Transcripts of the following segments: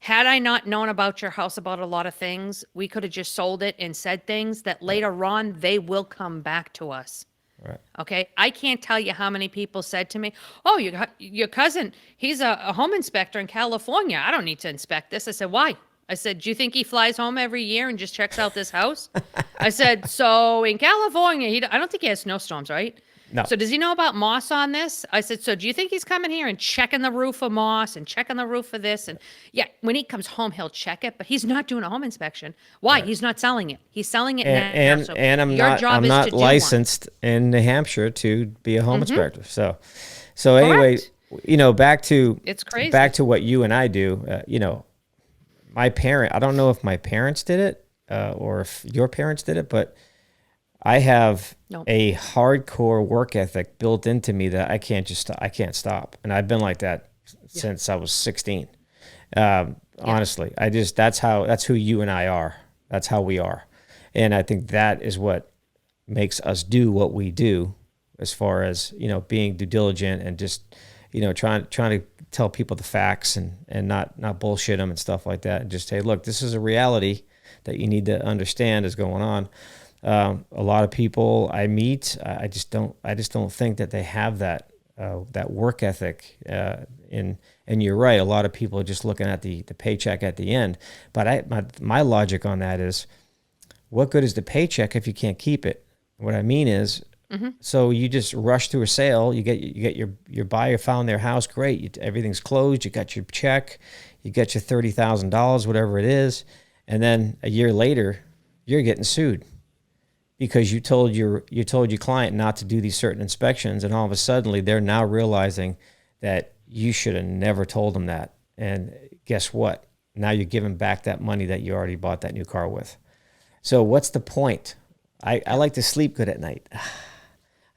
Had I not known about your house about a lot of things, we could have just sold it and said things that Right. later on they will come back to us. Right. Okay, I can't tell you how many people said to me, "Oh, your cousin, he's a home inspector in California. I don't need to inspect this." I said, "Why?" I said, "Do you think he flies home every year and just checks out this house?" I said, "So in California, I don't think he has snowstorms, right? No. So does he know about moss on this?" I said, "So do you think he's coming here and checking the roof for moss and checking the roof for this?" And yeah, when he comes home, he'll check it, but he's not doing a home inspection. Why? Right. He's not selling it. He's selling it And now. and So and your job I'm is to not do one. licensed in New Hampshire to be a home Mm-hmm. inspector. So anyway, Correct. It's back crazy. to what you and I do. My parent. I don't know if my parents did it or if your parents did it, but I have No. a hardcore work ethic built into me that I can't stop, and I've been like that Yeah. since I was 16. Yeah. Honestly, that's who you and I are. That's how we are, and I think that is what makes us do what we do, as far as being due diligent and just trying to tell people the facts and not bullshit them and stuff like that, and just say, look, this is a reality that you need to understand is going on. A lot of people I meet, I just don't think that they have that work ethic. And you're right. A lot of people are just looking at the paycheck at the end. But my logic on that is, what good is the paycheck if you can't keep it? What I mean is, Mm-hmm. so you just rush through a sale, you get your buyer found their house, great, everything's closed, you got your check, you got your $30,000, whatever it is, and then a year later, you're getting sued because you told your client not to do these certain inspections, and all of a sudden they're now realizing that you should have never told them that. And guess what? Now you're giving back that money that you already bought that new car with. So what's the point? I Yeah. like to sleep good at night.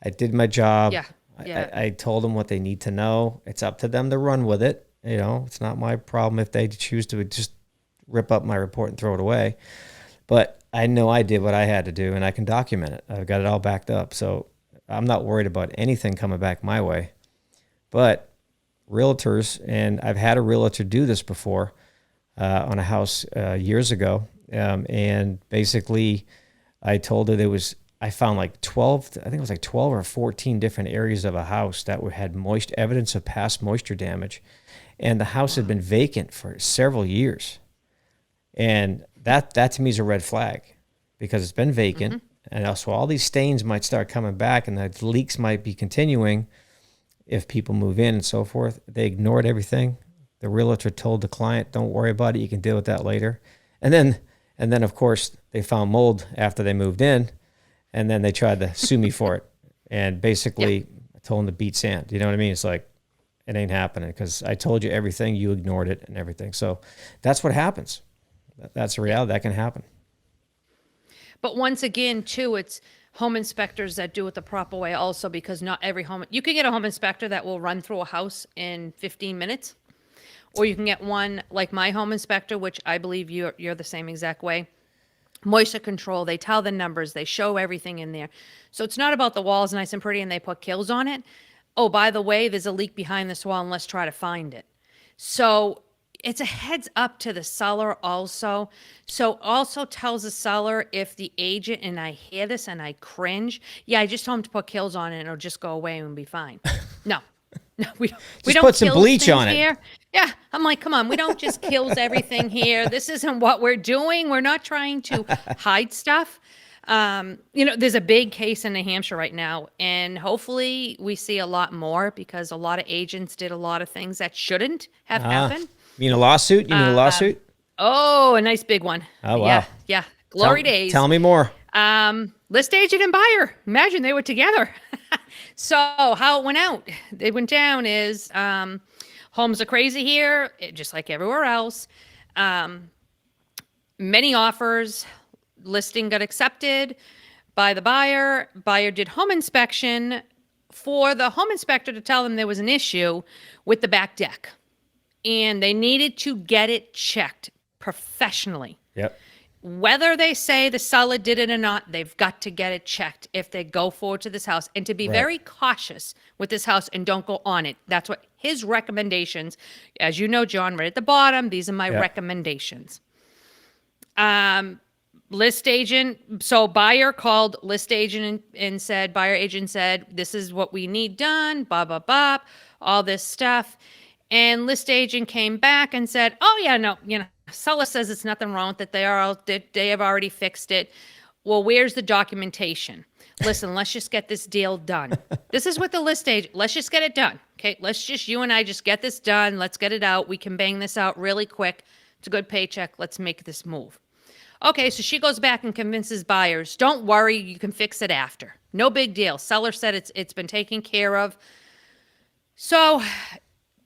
I did my job. Yeah. Yeah. I told them what they need to know. It's up to them to run with it. It's not my problem if they choose to just rip up my report and throw it away. But I know I did what I had to do, and I can document it. I've got it all backed up. So I'm not worried about anything coming back my way. But realtors, and I've had a realtor do this before on a house years ago. And basically, I told her I found like 12, I think it was like 12 or 14 different areas of a house that had evidence of past moisture damage. And the house had Wow. been vacant for several years. And that to me is a red flag because it's been Mm-hmm. vacant. And also all these stains might start coming back and the leaks might be continuing if people move in and so forth. They ignored everything. The realtor told the client, don't worry about it. You can deal with that later. And then of course they found mold after they moved in, and then they tried to sue me for it. And Yeah. basically I told them to beat sand. You know what I mean? It's like, it ain't happening because I told you everything, you ignored it and everything. So that's what happens. That's a Yeah. reality that can happen. But once again, too, it's home inspectors that do it the proper way also, because not every home, you can get a home inspector that will run through a house in 15 minutes, or you can get one like my home inspector, which I believe you're the same exact way. Moisture control, they tell the numbers, they show everything in there. So it's not about the walls nice and pretty and they put kills on it. Oh, by the way, there's a leak behind this wall and let's try to find it. So it's a heads up to the seller also. So also tells the seller, if the agent, and I hear this and I cringe, yeah, I just told him to put kills on it and it'll just go away and be fine. No, no, we Just don't put some kills bleach things on it. here. Yeah, I'm like, come on, we don't just kills everything here. This isn't what we're doing. We're not trying to hide stuff. There's a big case in New Hampshire right now, and hopefully we see a lot more because a lot of agents did a lot of things that shouldn't have Ah, happened. you mean a lawsuit? You mean a lawsuit? Oh, a nice big one. Oh, Yeah, wow. yeah. Glory days. Tell me more. List agent and buyer. Imagine they were together. So how it went out, it went down is homes are crazy here, just like everywhere else. Many offers, listing got accepted by the buyer. Buyer did home inspection for the home inspector to tell them there was an issue with the back deck and they needed to get it checked professionally. Yep. whether they say the seller did it or not, they've got to get it checked if they go forward to this house, and to be Right. very cautious with this house and don't go on it. That's what his recommendations, as you know, John, right at the bottom, these are my Yeah. recommendations. List agent, so buyer called list agent and said, buyer agent said, this is what we need done, blah, blah, blah, all this stuff. And list agent came back and said, oh yeah, no, seller says it's nothing wrong with it. They have already fixed it. Well, where's the documentation? Listen, let's just get this deal done. This is what the list agent, let's just get it done. Okay, you and I just get this done. Let's get it out. We can bang this out really quick. It's a good paycheck. Let's make this move. Okay, so she goes back and convinces buyers, don't worry, you can fix it after. No big deal. Seller said it's been taken care of. So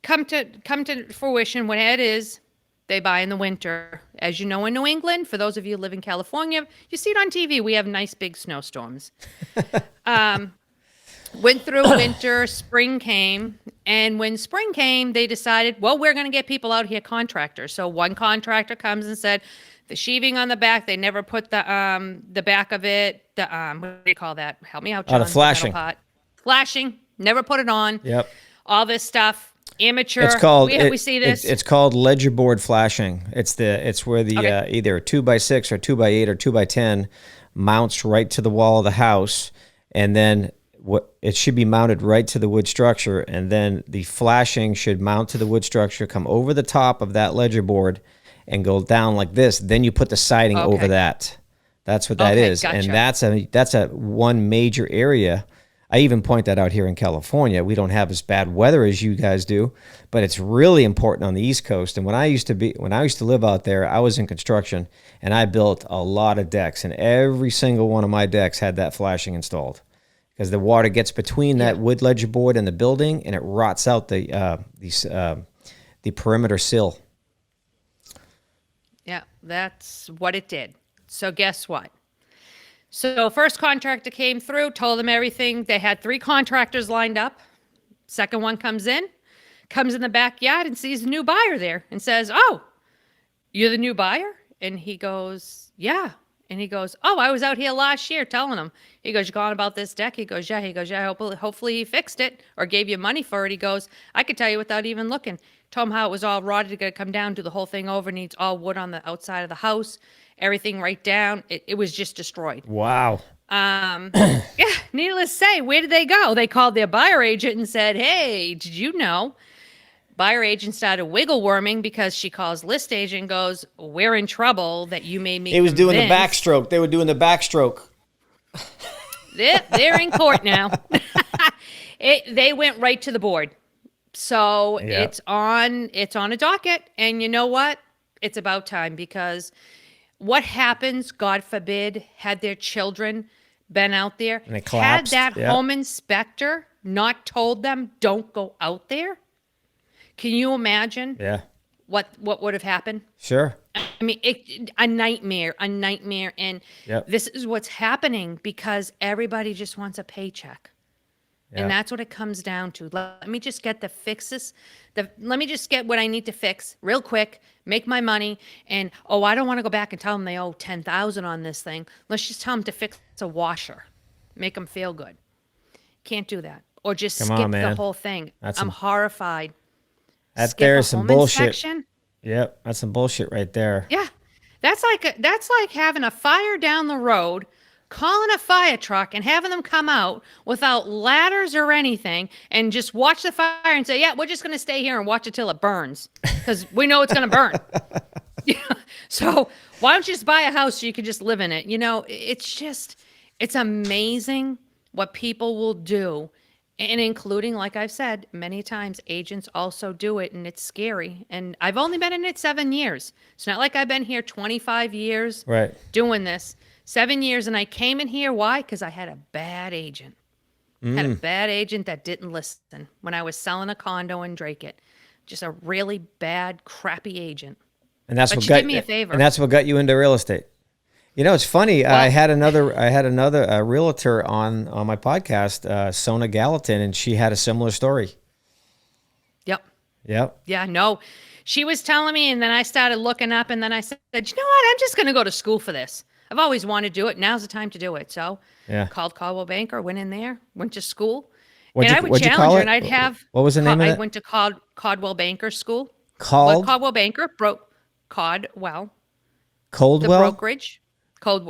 come to fruition, what it is, they buy in the winter. As you know, in New England, for those of you who live in California, you see it on TV, we have nice big snowstorms. Went through winter, spring came, and when spring came, they decided, well, we're going to get people out here, contractors. So one contractor comes and said, the sheathing on the back, they never put the back of it, what do you call that? Help me out, John. The flashing. Flashing, never put it on. Yep. All this stuff, amateur. It's called. We see this. It's called ledger board flashing. It's where the Okay. either a 2x6 or 2x8 or 2x10 mounts right to the wall of the house, and then it should be mounted right to the wood structure, and then the flashing should mount to the wood structure, come over the top of that ledger board, and go down like this. Then you put the siding Okay. over that. That's what that Okay, is, gotcha. and that's a one major area. I even point that out here in California. We don't have as bad weather as you guys do, but it's really important on the East Coast. And when I used to live out there, I was in construction, and I built a lot of decks, and every single one of my decks had that flashing installed, because the water gets between that wood ledger board and the building, and it rots out the perimeter sill. Yeah, that's what it did. So guess what? So first contractor came through, told them everything. They had 3 contractors lined up. Second one comes in the backyard and sees a new buyer there and says, oh, you're the new buyer? And he goes, yeah. And he goes, oh, I was out here last year telling him. He goes, you calling about this deck? He goes, yeah. He goes, yeah, hopefully he fixed it or gave you money for it. He goes, I could tell you without even looking. Told him how it was all rotted, to come down, do the whole thing over, needs all wood on the outside of the house, everything right down. It was just destroyed. Wow. Yeah, needless to say, where did they go? They called their buyer agent and said, hey, did you know? Buyer agent started wiggle worming, because she calls list agent and goes, we're in trouble that you made me He was doing the convinced." backstroke. They were doing the backstroke. They're in court now. They went right to the board. So Yeah. it's on a docket, and you know what? It's about time, because what happens, God forbid, had their children been out there, And it had collapsed, that yeah. home inspector not told them, don't go out there? Can you imagine Yeah. what would have happened? Sure. I mean, a nightmare. And Yep. this is what's happening, because everybody just wants a paycheck. Yeah. And that's what it comes down to. Let me just get the fixes. Let me just get what I need to fix real quick, make my money. And, oh, I don't want to go back and tell them they owe $10,000 on this thing. Let's just tell them to fix a washer. Make them feel good. Can't do that. Or just Come skip on, the man. whole thing. That's I'm horrified. That Skip there's a some home bullshit. inspection? Yep. That's some bullshit right there. Yeah, that's like having a fire down the road, calling a fire truck and having them come out without ladders or anything, and just watch the fire and say, yeah, we're just going to stay here and watch it till it burns, because we know it's going to burn. Yeah. So why don't you just buy a house so you can just live in it? It's amazing what people will do. And including, like I've said many times, agents also do it, and it's scary. And I've only been in it 7 years. It's not like I've been here 25 years Right. doing this. 7 years, and I came in here. Why? Because I had a bad agent. Had a bad agent that didn't listen when I was selling a condo in Drake. Just a really bad, crappy agent. And that's But what you got did me a favor. And that's what got you into real estate. You know, it's funny. I had another realtor on my podcast, Sona Gallatin, and she had a similar story. Yep. Yep. Yeah, no. She was telling me, and then I started looking up, and then I said, you know what? I'm just going to go to school for this. I've always wanted to do it. Now's the time to do it. So Yeah. called Caldwell Banker, went in there, went to school. What'd And you I would what'd you challenge call her, it? and I'd have. What was the name of I it? went to Caldwell Banker School. Well, Called Caldwell Banker broke Caldwell, the Coldwell? brokerage.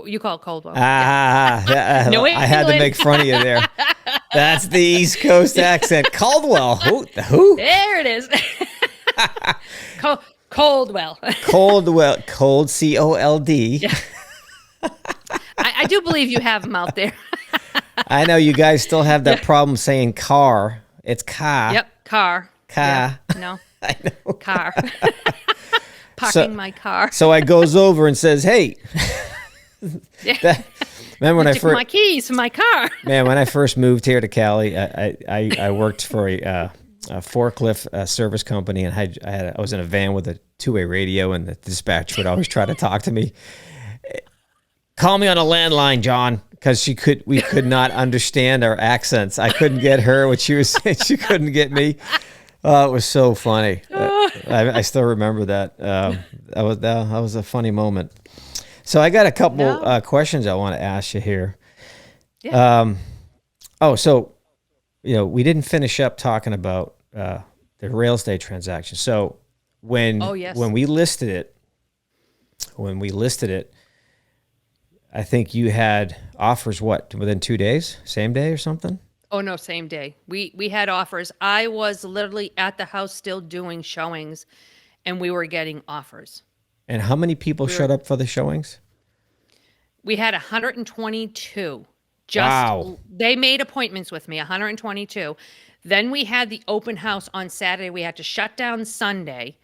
You call it Caldwell. Yeah. Ah, yeah, New I had to England. make fun of you there. That's the East Coast accent. Caldwell. Who? There it is. Coldwell. Coldwell. Cold, C-O-L-D. Yeah. I do believe you have them out there. I know you guys still have that problem saying car. It's car. Yep, car. Car. Yeah, no, I know. car. Parking my car. So I goes over and says, "Hey." Remember when I Took first my keys for my car. Man, when I first moved here to Cali, I worked for a forklift service company, and I was in a van with a two-way radio, and the dispatcher would always try to talk to me. Call me on a landline, John, because we could not understand our accents. I couldn't get her what she was saying. She couldn't get me. Oh, it was so funny. I still remember that. That was a funny moment. So I got a couple questions I want to ask you here. Yeah. So we didn't finish up talking about the real estate transaction. So when we listed it, I think you had offers within 2 days, same day or something? Oh no, same day. We had offers. I was literally at the house still doing showings, and we were getting offers. And how many people showed up for the showings? We had 122. Wow. They made appointments with me, 122. Then we had the open house on Saturday. We had to shut down Sunday.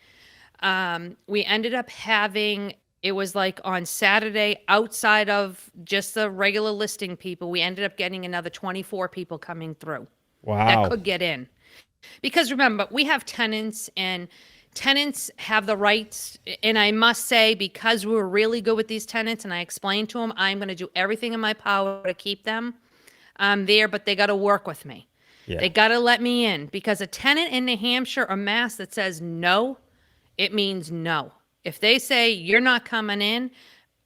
We ended up having, it was like on Saturday, outside of just the regular listing people, we ended up getting another 24 people coming through. Wow. That could get in. Because remember, we have tenants, and tenants have the rights. And I must say, because we were really good with these tenants, and I explained to them, I'm going to do everything in my power to keep them there, but they got to work with me. Yeah. They got to let me in, because a tenant in New Hampshire or Mass that says no, it means no. If they say you're not coming in,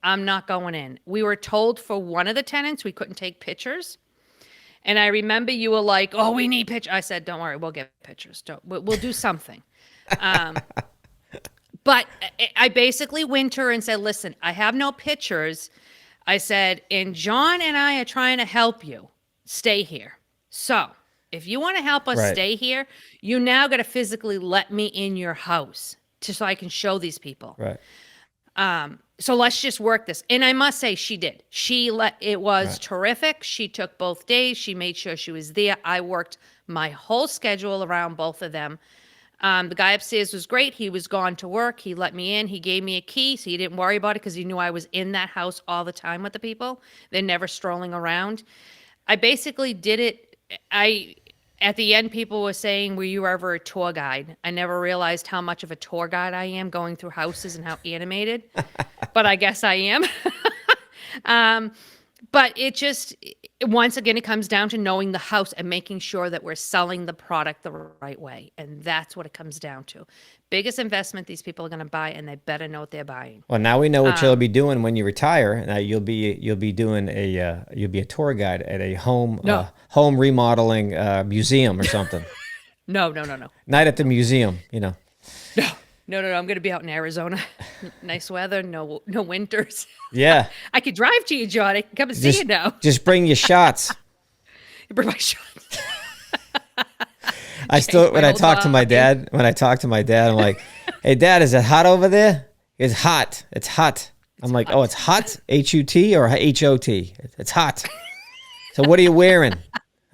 I'm not going in. We were told for one of the tenants we couldn't take pictures. And I remember you were like, "Oh, we need pictures." I said, "Don't worry, we'll get pictures. We'll do something." But I basically went to her and said, "Listen, I have no pictures." I said, "And John and I are trying to help you stay here. So if you want to help us stay here, you now got to physically let me in your house so I can show these people." Right. So let's just work this. And I must say she did. It was terrific. She took both days. She made sure she was there. I worked my whole schedule around both of them. The guy upstairs was great. He was gone to work. He let me in. He gave me a key, so he didn't worry about it, because he knew I was in that house all the time with the people. They're never strolling around. I basically did it. At the end, people were saying, "Were you ever a tour guide?" I never realized how much of a tour guide I am, going through houses and how animated, but I guess I am. But once again, it comes down to knowing the house and making sure that we're selling the product the right way. And that's what it comes down to. Biggest investment these people are going to buy, and they better know what they're buying. Well, now we know what you'll be doing when you retire. Now you'll be doing you'll be a tour guide at a home remodeling museum or something. No. Night at the museum, No. I'm going to be out in Arizona. Nice weather, no winters. Yeah. I could drive to you, John. I can come and see you now. Just bring your shots. You bring my shots. When I talk to my dad, I'm like, "Hey, Dad, is it hot over there?" It's hot. It's hot. I'm like, "Oh, it's hot? H-U-T or H-O-T? It's hot." "So what are you wearing?"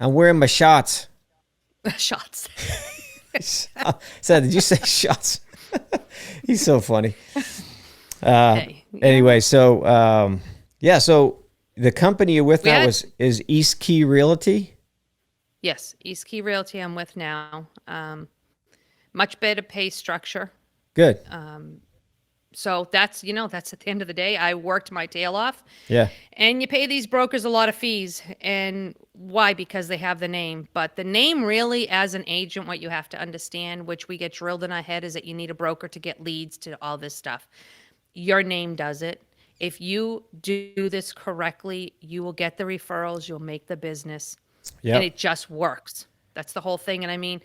"I'm wearing my shots." Shots. So did you say shots? He's so funny. Anyway, so so the company you're with now is East Key Realty. Yes, East Key Realty I'm with now. Much better pay structure. Good. So that's, that's at the end of the day, I worked my tail off. Yeah. And you pay these brokers a lot of fees. And why? Because they have the name. But the name really, as an agent, what you have to understand, which we get drilled in our head, is that you need a broker to get leads to all this stuff. Your name does it. If you do this correctly, you will get the referrals, you'll make the business. Yep. And it just works. That's the whole thing. And I mean,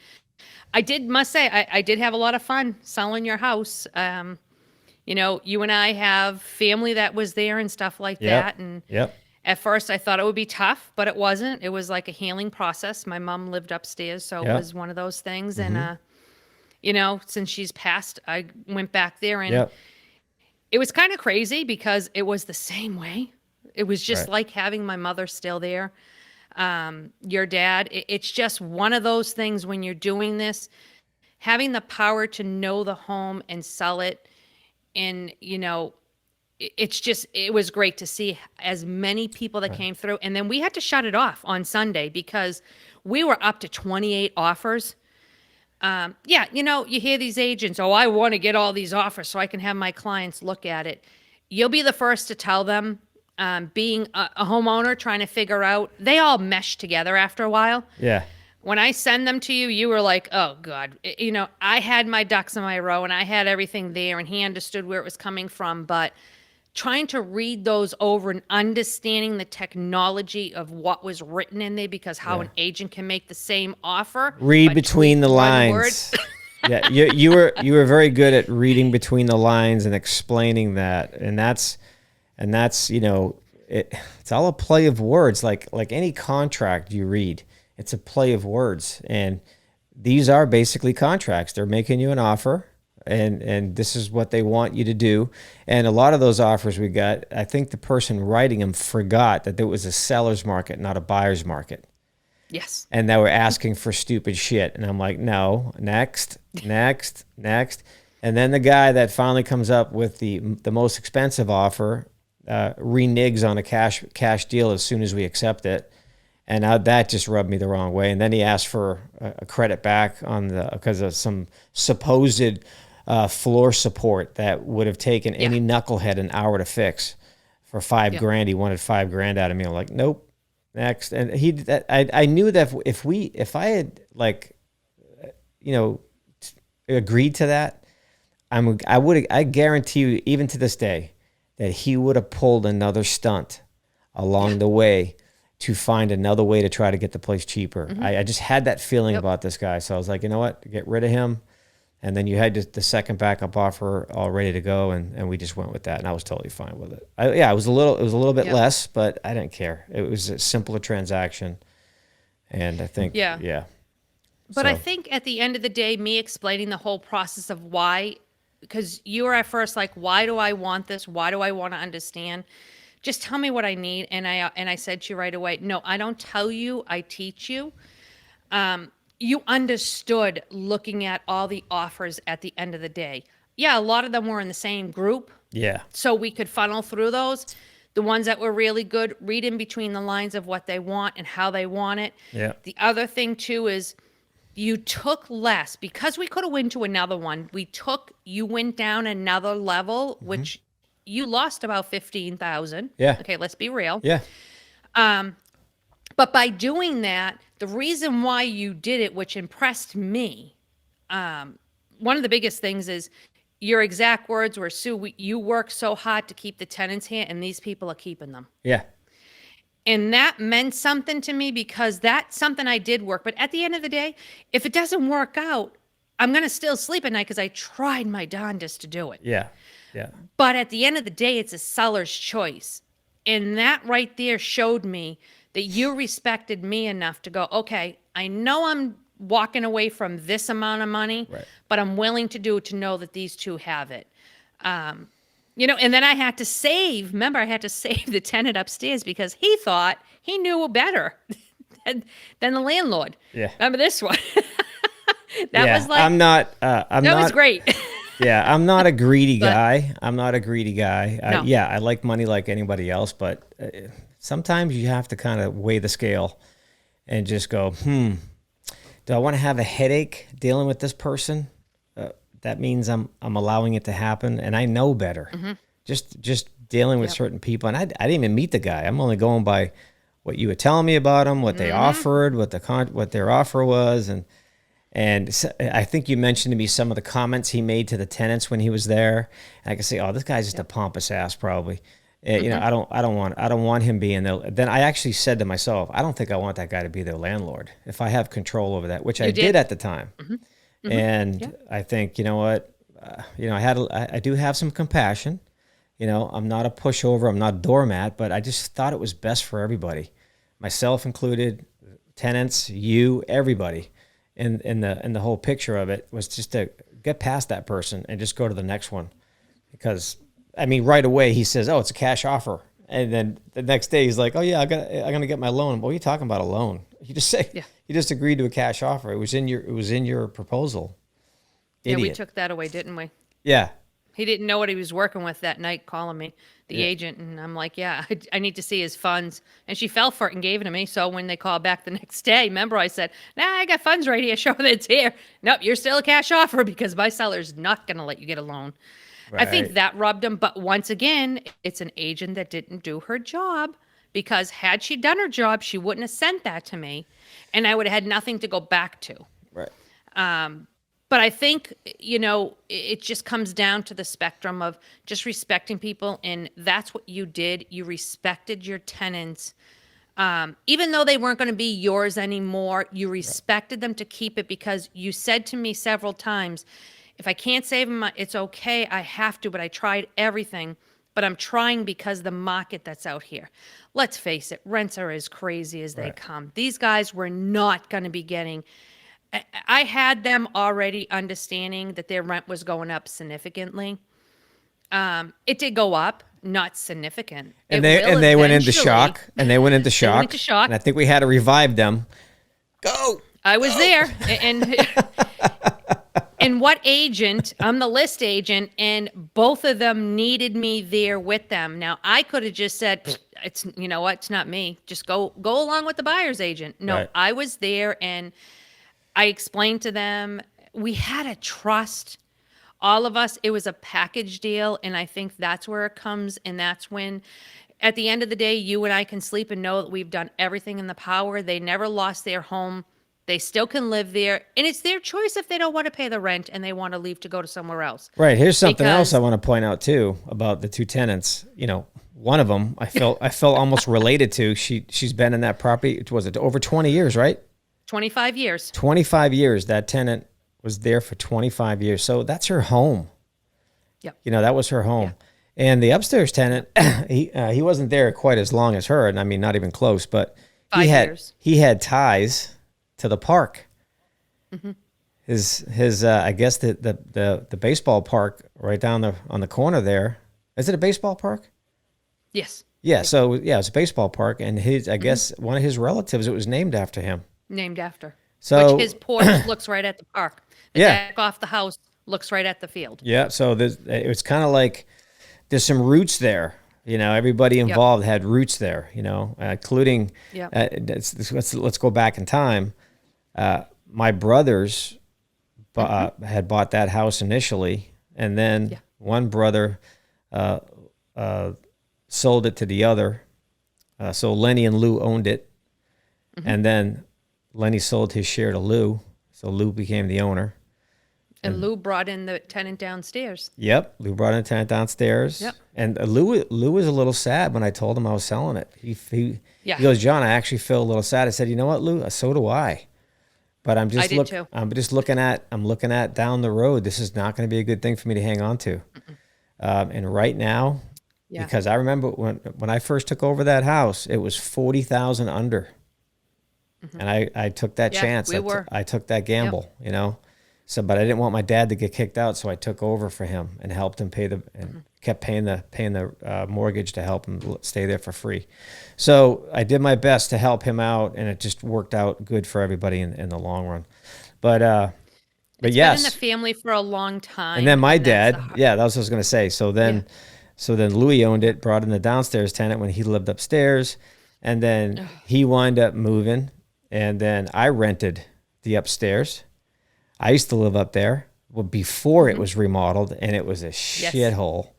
must say, I did have a lot of fun selling your house. You and I have family that was there and stuff like Yep. that. And Yep. at first I thought it would be tough, but it wasn't. It was like a healing process. My mom lived upstairs, so Yep. it was one of those things. And, since she's passed, I went back there and Yep. it was kind of crazy because it was the same way. It was just Right. like having my mother still there. Your dad, it's just one of those things when you're doing this, having the power to know the home and sell it. And, it was great to see as many people that came through. And then we had to shut it off on Sunday because we were up to 28 offers. You hear these agents, oh, I want to get all these offers so I can have my clients look at it. You'll be the first to tell them, being a homeowner, trying to figure out, they all mesh together after a while. Yeah. When I send them to you, you were like, oh, God. I had my ducks in my row and I had everything there and he understood where it was coming from. But trying to read those over and understanding the technology of what was written in there, because how an agent can make the same offer. Read but between tweak the one word. lines. Yeah, you were very good at reading between the lines and explaining that, and that's it's all a play of words. Like any contract you read, it's a play of words, and these are basically contracts. They're making you an offer, and this is what they want you to do. And a lot of those offers we got, I think the person writing them forgot that there was a seller's market, not a buyer's market. Yes. And they were asking for stupid shit. And I'm like, no, next. And then the guy that finally comes up with the most expensive offer reneges on a cash deal as soon as we accept it. And that just rubbed me the wrong way. And then he asked for a credit back because of some supposed floor support that would have taken any knucklehead an hour to fix for $5,000. He wanted $5,000 out of me. I'm like, nope. Next. And I knew that if I had agreed to that, I guarantee you, even to this day, that he would have pulled another stunt along the way to find another way to try to get the place cheaper. Mm-hmm. I just had that feeling about this guy. So I was like, you know what, get rid of him. And then you had the second backup offer all ready to go, and we just went with that, and I was totally fine with it. It was a little bit less, but I didn't care. It was a simpler transaction, and I think But I think at the end of the day, me explaining the whole process of why, because you were at first like, why do I want this? Why do I want to understand? Just tell me what I need, and I said to you right away, no, I don't tell you, I teach you. You understood looking at all the offers at the end of the day. Yeah, a lot of them were in the same group. Yeah. So we could funnel through those. The ones that were really good, read in between the lines of what they want and how they want it. Yeah. The other thing, too, is you took less. Because we could have went to another one, you went down another level, which you lost about $15,000. Yeah. Okay, let's be real. Yeah. But by doing that, the reason why you did it, which impressed me, one of the biggest things is your exact words were, Sue, you work so hard to keep the tenants here, and these people are keeping them. Yeah. And that meant something to me because that's something I did work. But at the end of the day, if it doesn't work out, I'm going to still sleep at night because I tried my darndest to do it. Yeah. Yeah. But at the end of the day, it's a seller's choice. And that right there showed me that you respected me enough to go, okay, I know I'm walking away from this amount of money, but I'm willing to do it to know that these two have it. And then I had to save the tenant upstairs because he thought he knew better than the landlord. Yeah. Remember this one? That was great. Yeah, I'm not a greedy guy. No. I like money like anybody else, but sometimes you have to kind of weigh the scale and just go, do I want to have a headache dealing with this person? that means I'm allowing it to happen, and I know better. Just dealing with certain people, and I didn't even meet the guy. I'm only going by what you were telling me about him, what they offered, what their offer was, and I think you mentioned to me some of the comments he made to the tenants when he was there. And I can say, oh, this guy's just a pompous ass, probably. You know, I don't want him being there. Then I actually said to myself, I don't think I want that guy to be their landlord if I have control over that, which I did at the time. And I think, you know what, you know, I do have some compassion. You know, I'm not a pushover, I'm not a doormat, but I just thought it was best for everybody, myself included, tenants, you, everybody. In the whole picture of it was just to get past that person and just go to the next one. Because I mean, right away he says, "Oh, it's a cash offer," and then the next day he's like, "Oh yeah, I'm gonna get my loan." What are you talking about, a loan? You just say you just agreed to a cash offer. It was in your proposal. Idiot. Yeah, we took that away, didn't we? Yeah. He didn't know what he was working with that night, calling me, the agent, and I'm like, yeah, I need to see his funds. And she fell for it and gave it to me. So when they called back the next day, remember I said, nah, I got funds right here, show that it's here. Nope, you're still a cash offer because my seller's not going to let you get a loan. Right. I think that rubbed him. But once again, it's an agent that didn't do her job, because had she done her job, she wouldn't have sent that to me, and I would have had nothing to go back to. Right. But I think, you know, it just comes down to the spectrum of just respecting people. And that's what you did. You respected your tenants. Even though they weren't going to be yours anymore, you respected them to keep it, because you said to me several times, if I can't save them, it's okay. I have to, but I tried everything. But I'm trying because the market that's out here. Let's face it, rents are as crazy as they come. These guys were not going to be getting... I had them already understanding that their rent was going up significantly. It did go up, not significant. And they went into shock. And they went into shock. They went into shock. And I think we had to revive them. Go. I was there. And what agent? I'm the list agent, and both of them needed me there with them. Now, I could have just said, it's, you know what, it's not me. Just go along with the buyer's agent. No, I was there, and I explained to them, we had a trust, all of us. It was a package deal, and I think that's where it comes, and that's when, at the end of the day, you and I can sleep and know that we've done everything in the power. They never lost their home. They still can live there, and it's their choice if they don't want to pay the rent and they want to leave to go to somewhere else. Right. Here's something else I want to point out too about the two tenants. You know, one of them I felt almost related to. She's been in that property. Was it over 20 years, right? 25 years. 25 years. That tenant was there for 25 years. So that's her home. Yep. You know, that was her home. Yeah. And the upstairs tenant, he wasn't there quite as long as her, and I mean not even close, but 5 years. He had ties to the park. His I guess the baseball park right down on the corner there. Is it a baseball park? Yes. Yeah. So yeah, it's a baseball park, and I guess one of his relatives, it was named after him. Named after. So which his porch looks right at the park. The deck off the house looks right at the field. Yeah. So it's kind of like there's some roots there. You know, everybody involved had roots there. You know, including. Let's go back in time. My brothers had bought that house initially, and then one brother sold it to the other. So Lenny and Lou owned it, and then Lenny sold his share to Lou, so Lou became the owner. And Lou brought in the tenant downstairs. Yep, Lou brought in the tenant downstairs. Yep. And Lou was a little sad when I told him I was selling it. He goes, John, I actually feel a little sad. I said, you know what, Lou? So do I. But I'm just looking at down the road. This is not going to be a good thing for me to hang on to. And right now, because I remember when I first took over that house, it was 40,000 under. And I took that chance. I took that gamble, you know. So, but I didn't want my dad to get kicked out, so I took over for him and helped him kept paying the mortgage to help him stay there for free. So I did my best to help him out, and it just worked out good for everybody in the long run. But it's yes, been in the family for a long time. And then my dad, that's what I was going to say. So then Louis owned it, brought in the downstairs tenant when he lived upstairs, and then he wound up moving, and then I rented the upstairs. I used to live up there, before it was remodeled, and it was a shithole.